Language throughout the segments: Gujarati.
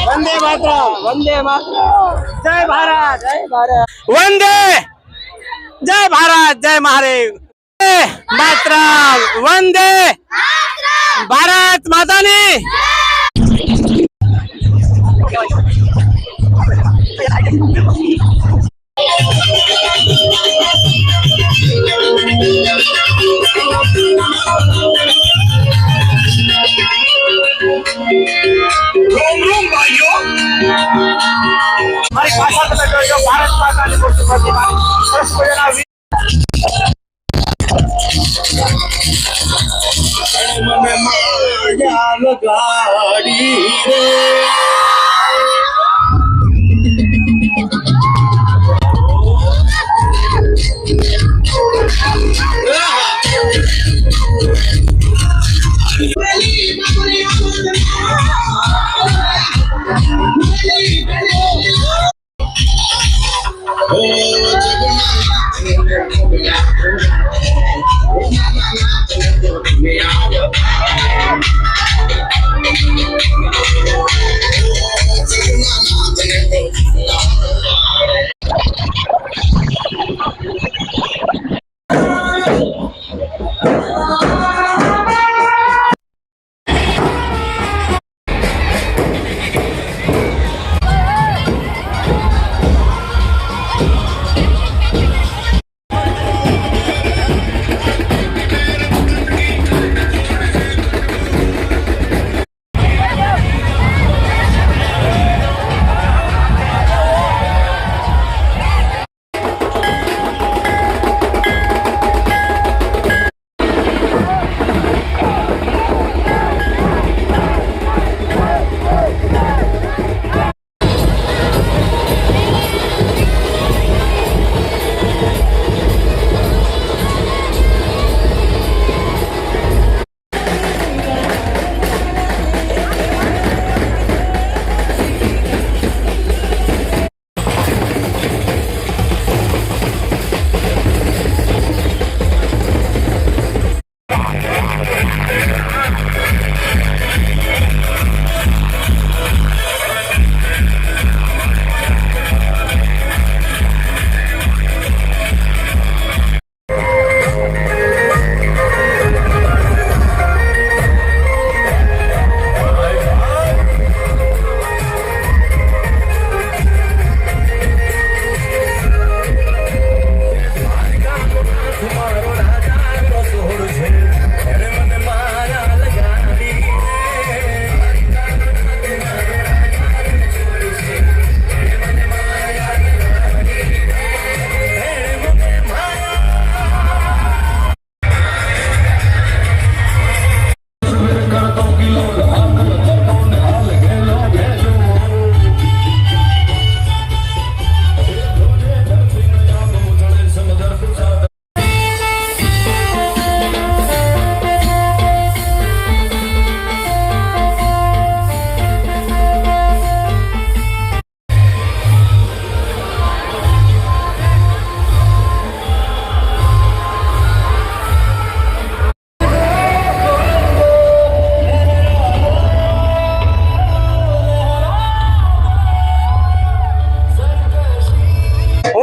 वंदे मातरम, वंदे मातरम, जय भारत, जय भारत, वंदे जय भारत जय मातरम वंदे भारत माता ने हमारी भाषा में जो भारत माता ने गाड़ी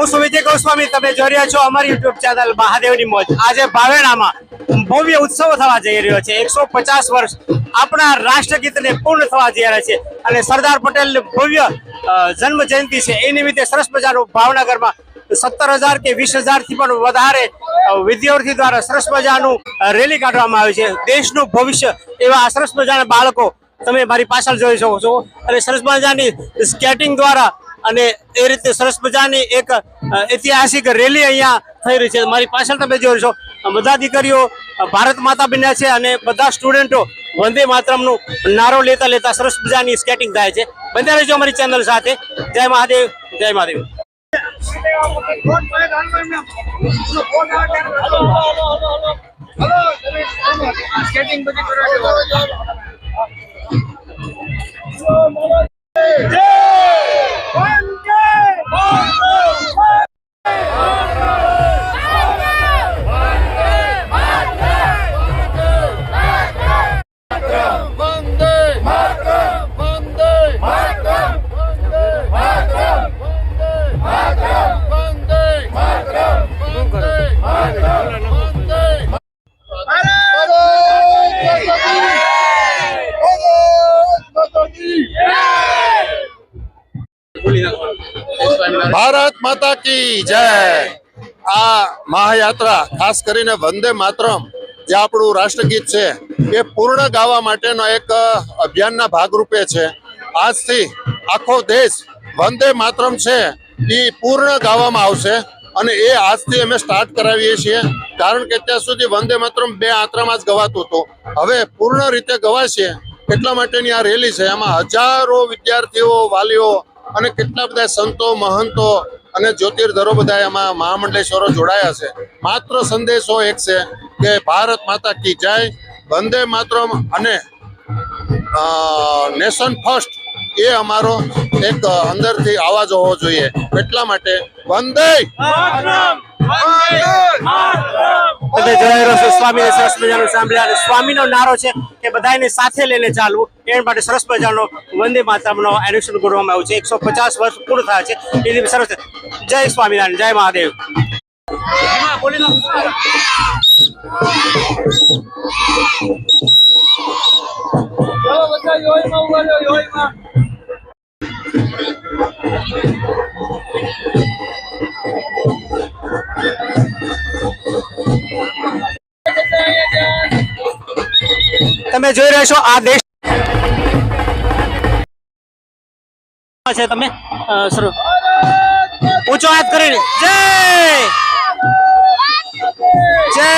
હું સુમિત ગોસ્વામી, તમે જોઈ રહ્યા છો અમારી યુટ્યુબ ચેનલ મહાદેવની મોજ. આજે ભાવેણામાં ભવ્ય ઉત્સવ થવા જઈ રહ્યો છે. 150 વર્ષ આપણા રાષ્ટ્રગીતને પૂર્ણ થવા જઈ રહ્યા છે અને સરદાર પટેલની ભવ્ય જન્મ જયંતિ છે. એ નિમિત્તે સરસ મજાનું ભાવનગરમાં 17,000 કે 20,000 થી પણ વધારે વિદ્યાર્થી દ્વારા સરસ મજાનું રેલી કાઢવામાં આવે છે. દેશનું ભવિષ્ય એવા સરસ મજાના બાળકો તમે મારી પાછળ જોઈ શકો છો અને સરસ મજાની સ્કેટિંગ દ્વારા અને એ રીતે સરસ મજાની એક ઐતિહાસિક રેલી અહીંયા થઈ રહી છે. મારી પાછળ તમે જોઈ છો બધા દીકરીઓ ભારત માતા બન્યા છે અને બધા સ્ટુડન્ટો વંદે માતરમનું નારો લેતા લેતા સરસ મજાની સ્કેટિંગ થાય છે. બન્યા રહેજો અમારી ચેનલ સાથે. જય મહાદેવ, જય મહાદેવ. સ્કેટિંગ બધી ભારત માતા કી જય. આ મહાયાત્રા ખાસ કરીને વંદે માતરમ જે આપણું રાષ્ટ્રગીત છે એ પૂર્ણ ગાવા માટેનો એક અભિયાનના ભાગરૂપે છે. આજથી આખો દેશ વંદે માતરમ છે એ પૂર્ણ ગાવામાં આવશે અને એ આજથી અમે સ્ટાર્ટ કરાવીએ છીએ. કારણ કે અત્યાર સુધી વંદે માતરમ 2 આંતરામાં જ ગવાતું હતું. હવે પૂર્ણ રીતે ગવાશે એટલા માટેની આ રેલી છે. એમાં હજારો વિદ્યાર્થીઓ, વાલીઓ અને કેટલા બધા સંતો, મહંતો અને જ્યોતિર્ધરો બધા એમાં મહામંડલેશ્વરો જોડાયા છે. માત્ર સંદેશો એક છે કે ભારત માતા કી જય, વંદે માતરમ અને નેશન ફર્સ્ટ એ અમારો એક અંદરથી અવાજ હોવો જોઈએ. એટલા માટે વંદે તમે જોઈ રહ્યો છો સ્વામીને સરસ મજાનું સાંભળ્યા. સ્વામીનો નારો છે કે બધાને સાથે લઈને ચાલવું. એ માટે સરસ મજાનો વંદે માતરમનો એનેક્શન કરવામાં આવ્યું છે. 150 વર્ષ પૂર્ણ થયા છે. એ સરસ. જય સ્વામિનારાયણ, જય મહાદેવ. તમે જોઈ રહ્યા છો આ દેશ છે. તમે ઊંચો હાથ કરીને જય જય.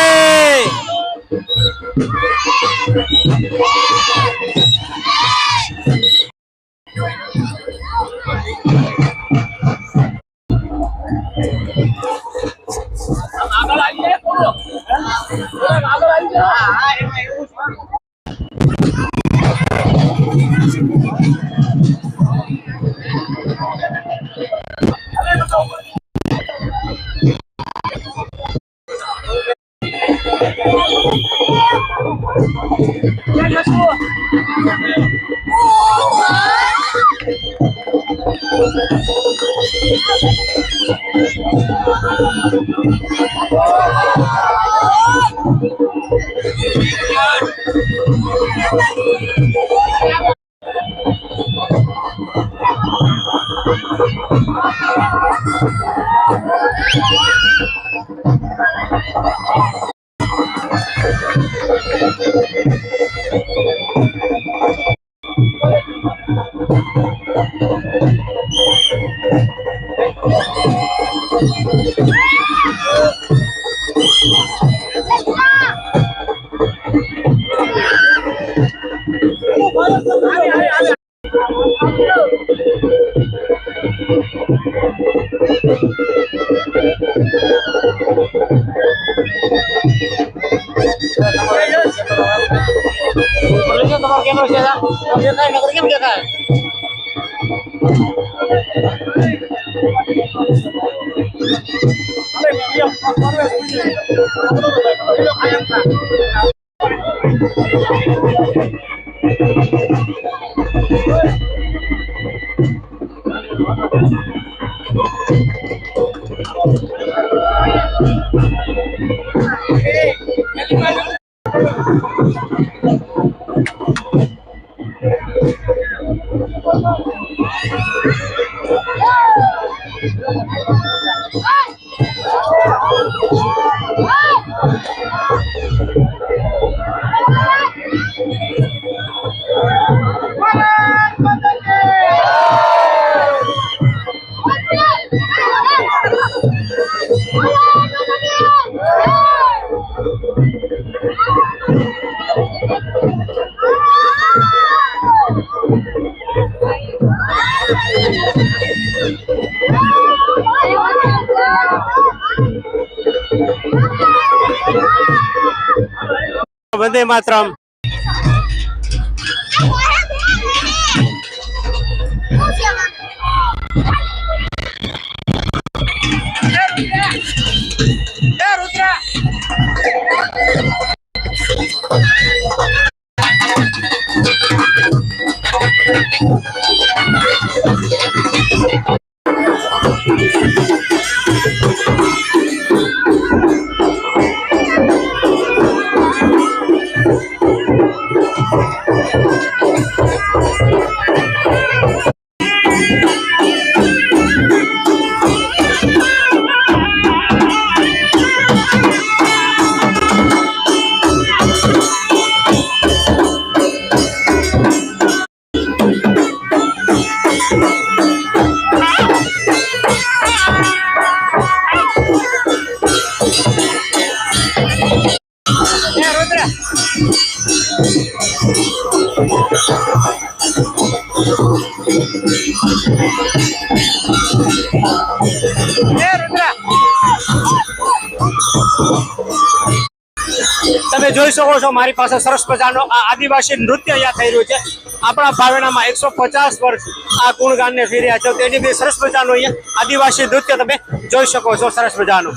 વંદે માતરમ. તમે જોઈ શકો છો મારી પાસે સરસ મજાનો આ આદિવાસી નૃત્ય અહીંયા થઈ રહ્યું છે. આપણા ભાવેણામાં 150 વર્ષ આ ગુણગાનને ફેર્યા છે. તેની બી સરસ મજાનું અહીંયા આદિવાસી નૃત્ય તમે જોઈ શકો છો. સરસ મજાનું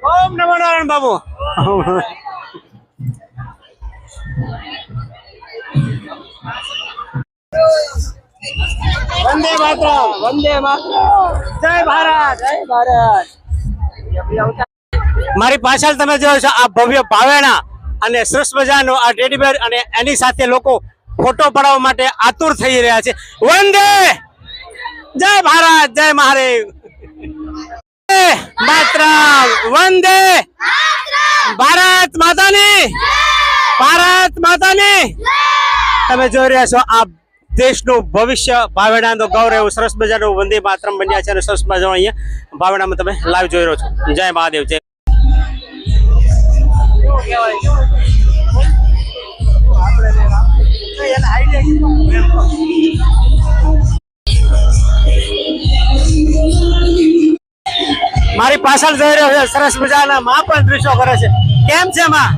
ઓમ નમો નારાયણ બાબુ. વંદે માતરમ, વંદે માતરમ, જય ભારત, જય ભારત. મારી પાછળ તમે જોયો છો આ ભવ્ય ભાવેણા અને સરસ મજાનો આ ટેડી બેર અને એની સાથે લોકો ફોટો પડાવવા માટે આતુર થઈ રહ્યા છે. વંદે જય ભારત, જય મહાદેવ માતરમ, વંદે ભારત માતાની, ભારત માતાની. તમે જોઈ રહ્યા છો આ દેશનું ભવિષ્ય ભાવેણાનો ગૌરવ સરસ મજાનું વંદે માતરમ બન્યા છે અને સરસ મજાનો અહીંયા ભાવેણામાં તમે લાઈવ જોઈ રહ્યો છો. જય મહાદેવ. જય મારી પાછળ જોઈ રહ્યો છે સરસ મજાના માં પણ દૃશ્યો કરે છે. કેમ છે માં?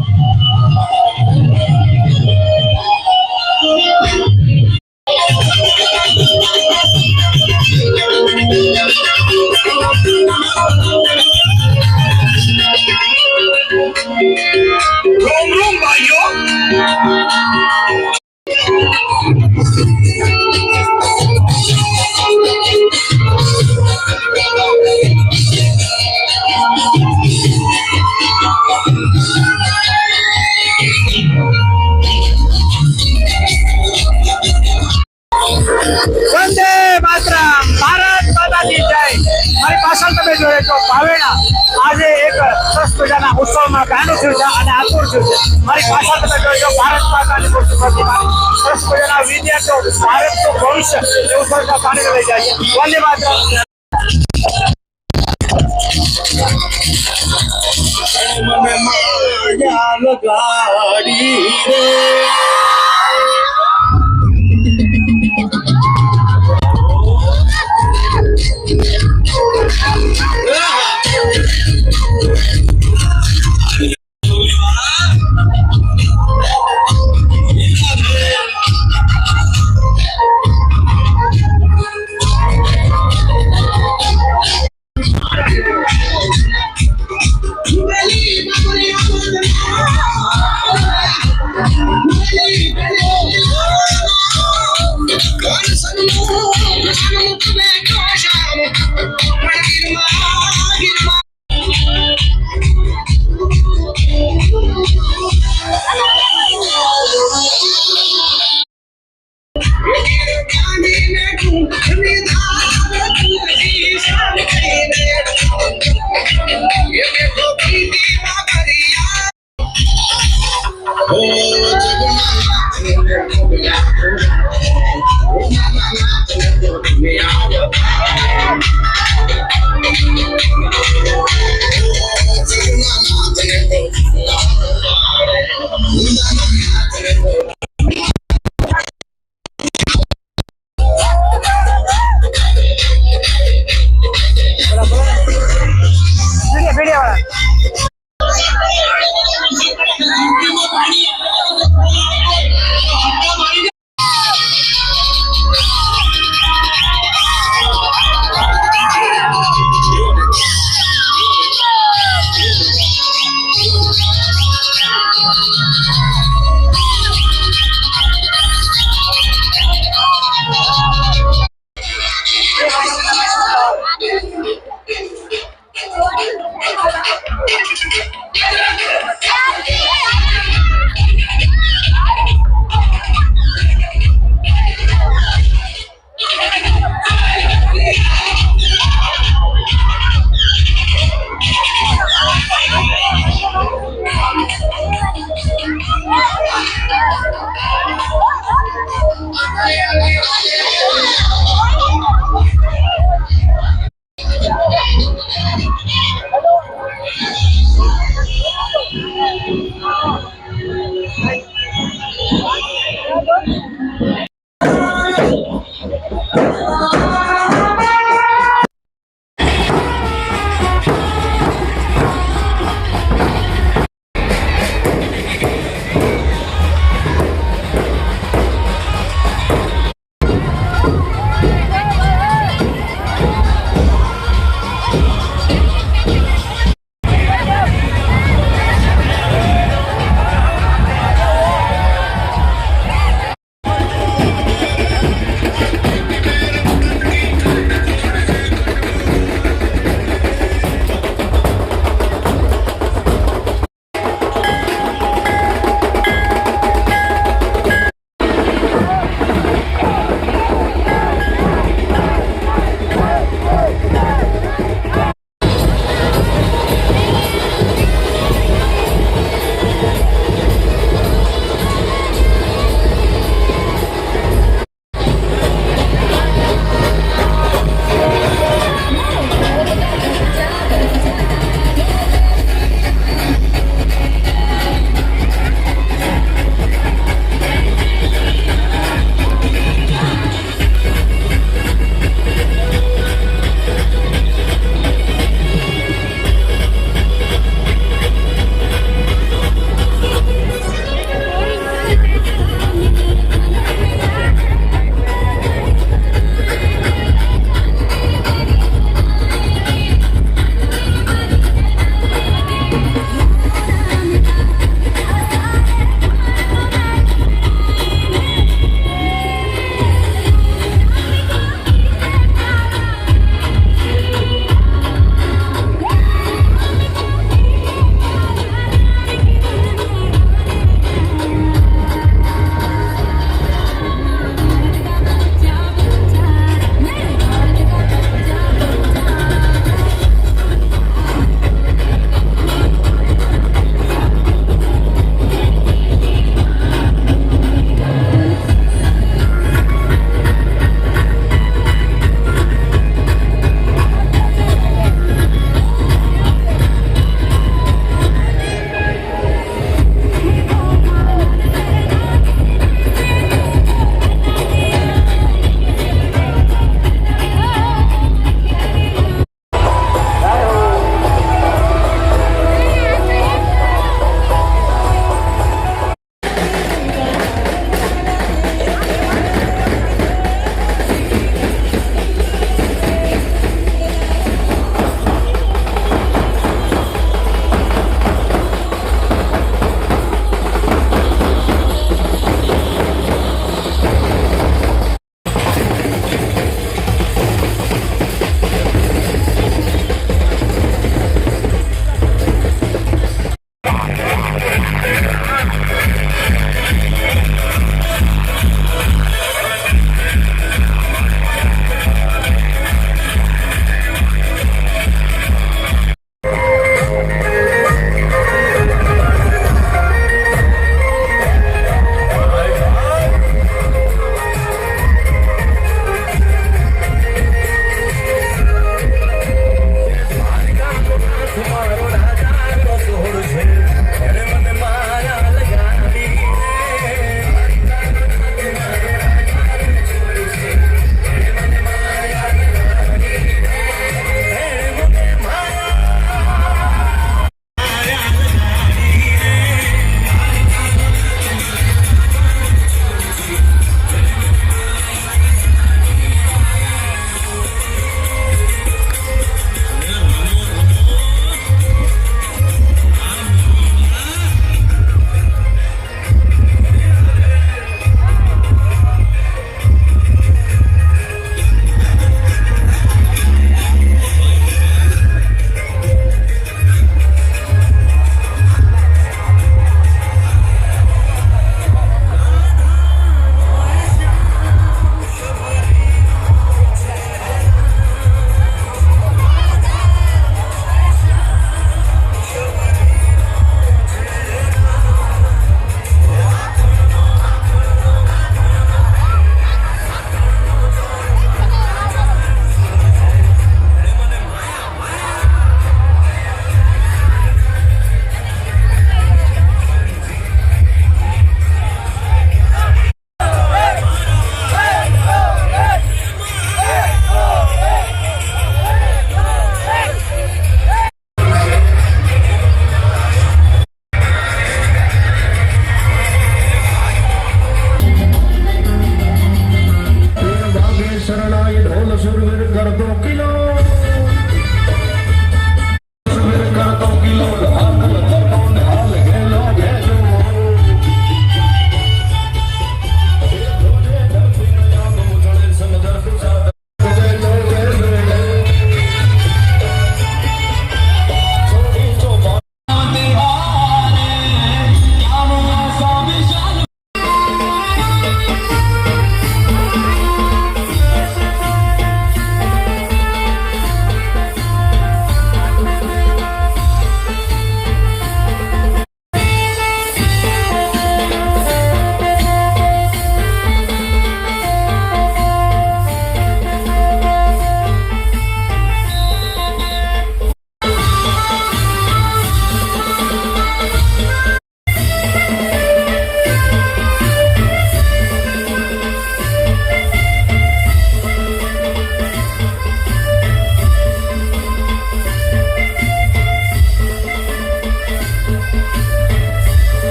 વંદે માતરમ, ભારત માતા કી જય. મારી પાછળ તમે જોઈએ તો ભાવેણા આજે એક સરસ મજાના ઉત્સવમાં ગાંડું થયું છે અને આતુર થયું છે. મારી પાછળ તમે જોઈએ તો ભારત માતાની મૂર્તિ પ્રતિમા સરસ મજાના વિદ્યાર્થીઓ ભારતનું ભવિષ્ય એવું સરસ પાણી લઈ જાય છે. વંદે માતરમ.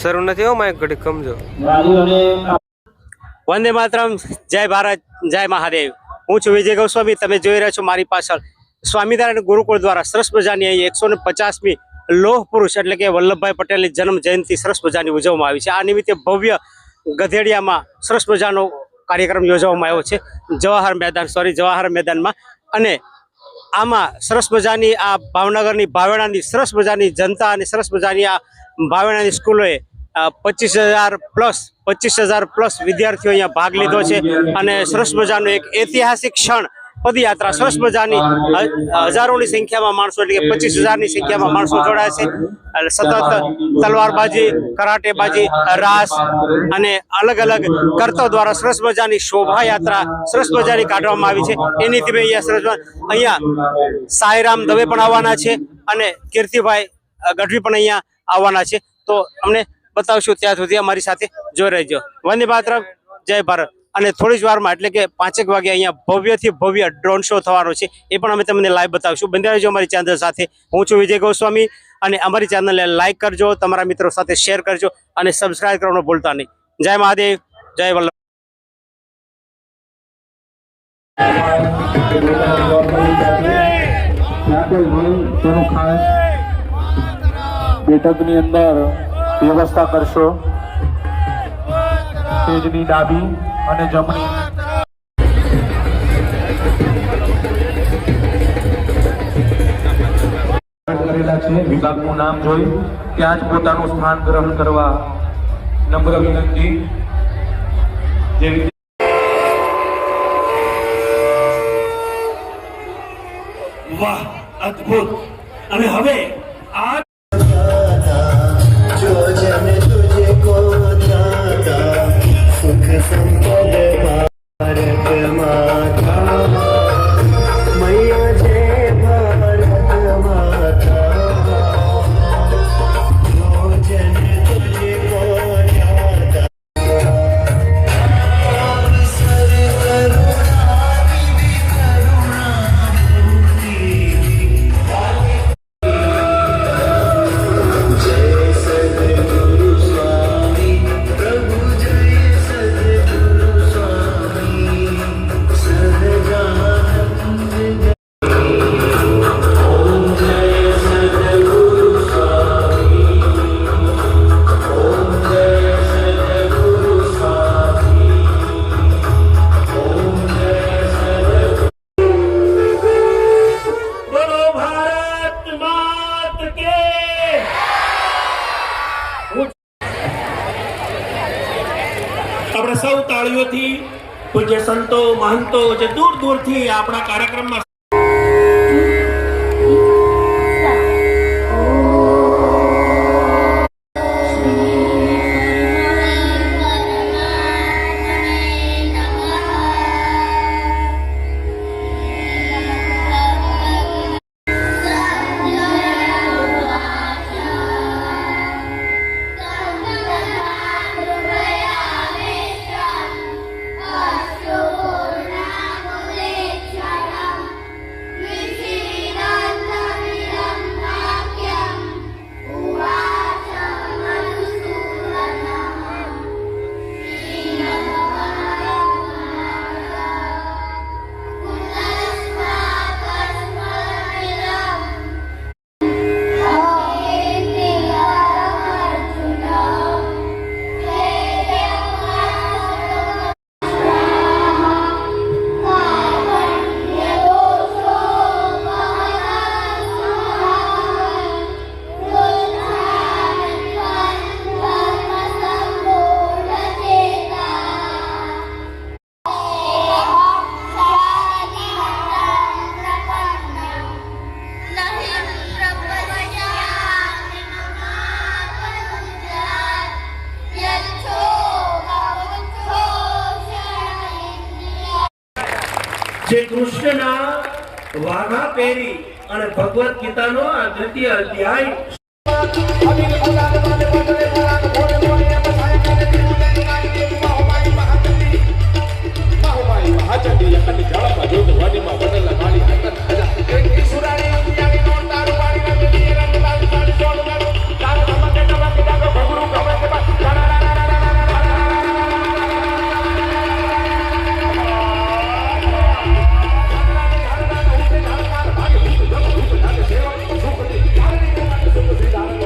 શરૂ નથી હો માઇક ઘડી કમજો. વંદે માતરમ, જય ભારત, જય મહાદેવ. હું છું વિજય ગોસ્વામી. તમે જોઈ રહ્યા છો મારી પાછળ સ્વામિનારાયણ ગુરુકુળ દ્વારા સરસ મજાની અહીં 150મી લોહ પુરુષ એટલે કે વલ્લભભાઈ પટેલની જન્મ જયંતિ સરસ મજાની ઉજવવામાં આવી છે. આ નિમિત્તે ભવ્ય ગધેડિયામાં સરસ મજાનો કાર્યક્રમ યોજવામાં આવ્યો છે જવાહર મેદાનમાં. અને આમાં સરસ મજાની આ ભાવનગરની ભાવેણાની સરસ મજાની જનતા અને સરસ મજાની આ ભાવેણાની સ્કૂલોએ 25,000 પ્લસ વિદ્યાર્થીઓ અહીંયા ભાગ લીધો છે. અને સરસ મજાનો એક ઐતિહાસિક ક્ષણ પદયાત્રા સરસ મજાની હજારોની સંખ્યામાં માણસો એટલે કે 25,000ની સંખ્યામાં માણસો જોડાયા છે. સતત તલવારબાજી, કરાટેબાજી, રાસ અને અલગ અલગ કરતો દ્વારા સરસ મજાની શોભાયાત્રા સરસ મજાની કાઢવામાં આવી છે. એની ધીમે અહીંયા સાંઈરામ દવે પણ આવવાના છે અને કીર્તિભાઈ ગઢવી પણ અહીંયા આવવાના છે. તો અમને બતાવશું, ત્યાં સુધી અમારી સાથે જોઈ રહેજો. વંદે માતરમ, જય ભારત. અને થોડી જ વારમાં એટલે કે 5 વાગે અહીંયા ભવ્યથી ભવ્ય ડ્રોન શો થવાનો છે. એ પણ અમે તમને લાઈવ બતાવશું. બંધ રહેજો અમારી ચેનલ સાથે. હું છું વિજય ગોસ્વામી અને અમારી ચેનલને લાઈક કરજો, તમારા મિત્રો સાથે શેર કરજો અને સબસ્ક્રાઇબ કરવાનું ભૂલતા નહીં. જય મહાદેવ, જય વલ્લભ. બેઠકની અંદર વ્યવસ્થા કરશો. સ્ટેજની ડાબી અને જમણી કરેલા છે. વિભાગનું નામ જોઈ ત્યાં જ પોતાનું સ્થાન ગ્રહણ કરવા નમ્ર વિનંતી. જેવી વાહ, અદ્ભુત. અને હવે આ सुख संपद भारत माता मैया जय भारत माता भोजन तुझको जाता अवसर करुणा विधि करुणा मूर्ति जय सद्गुरु स्वामी प्रभु जय सद्गुरु स्वामी सहजानंद ओम जय सद्गुरु स्वामी ओम जय सद्गुरु स्वामी ओम जय બોલો ભારત માત કે. આપણે સૌ તાળીઓથી પૂજ્ય સંતો મહંતો જે દૂર દૂરથી આપણા કાર્યક્રમમાં જે કૃષ્ણના વાઘા પહેરી અને ભગવદ ગીતાનો આ દ્વિતીય અધ્યાય મહાચંડી